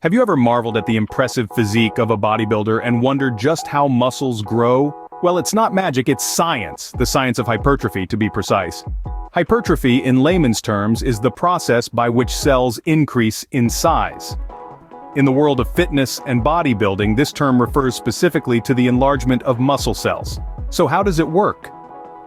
Have you ever marveled at the impressive physique of a bodybuilder and wondered just how muscles grow? Well, it's not magic, it's science, the science of hypertrophy to be precise. Hypertrophy, in layman's terms, is the process by which cells increase in size. In the world of fitness and bodybuilding, this term refers specifically to the enlargement of muscle cells. So how does it work?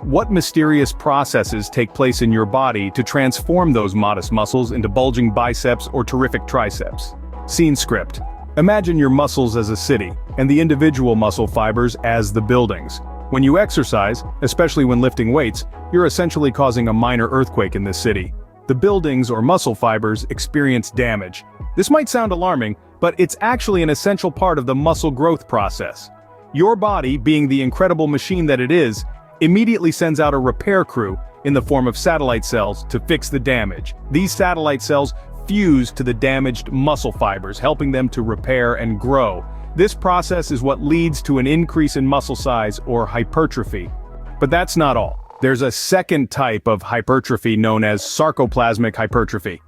What mysterious processes take place in your body to transform those modest muscles into bulging biceps or terrific triceps? Scene script. Imagine your muscles as a city, and the individual muscle fibers as the buildings. When you exercise, especially when lifting weights, you're essentially causing a minor earthquake in this city. The buildings or muscle fibers experience damage. This might sound alarming, but it's actually an essential part of the muscle growth process. Your body, being the incredible machine that it is, immediately sends out a repair crew in the form of satellite cells to fix the damage. These satellite cells fuse to the damaged muscle fibers, helping them to repair and grow. This process is what leads to an increase in muscle size or hypertrophy. But that's not all. There's a second type of hypertrophy known as sarcoplasmic hypertrophy.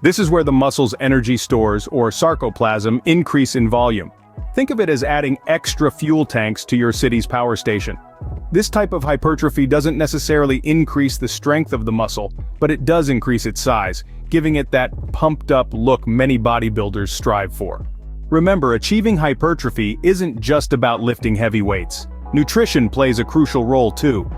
This is where the muscle's energy stores, or sarcoplasm, increase in volume. Think of it as adding extra fuel tanks to your city's power station. This type of hypertrophy doesn't necessarily increase the strength of the muscle, but it does increase its size, giving it that pumped-up look many bodybuilders strive for. Remember, achieving hypertrophy isn't just about lifting heavy weights. Nutrition plays a crucial role too.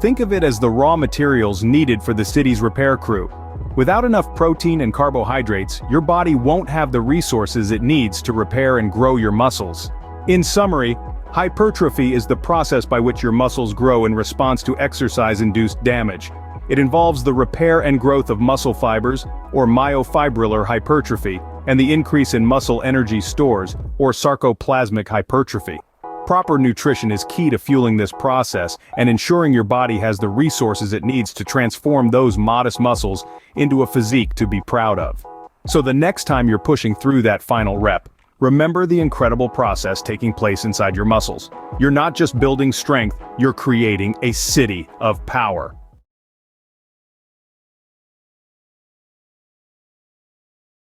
Think of it as the raw materials needed for the city's repair crew. Without enough protein and carbohydrates, your body won't have the resources it needs to repair and grow your muscles. In summary, hypertrophy is the process by which your muscles grow in response to exercise-induced damage. It involves the repair and growth of muscle fibers, or myofibrillar hypertrophy, and the increase in muscle energy stores, or sarcoplasmic hypertrophy. Proper nutrition is key to fueling this process and ensuring your body has the resources it needs to transform those modest muscles into a physique to be proud of. So the next time you're pushing through that final rep, remember the incredible process taking place inside your muscles. You're not just building strength, you're creating a city of power.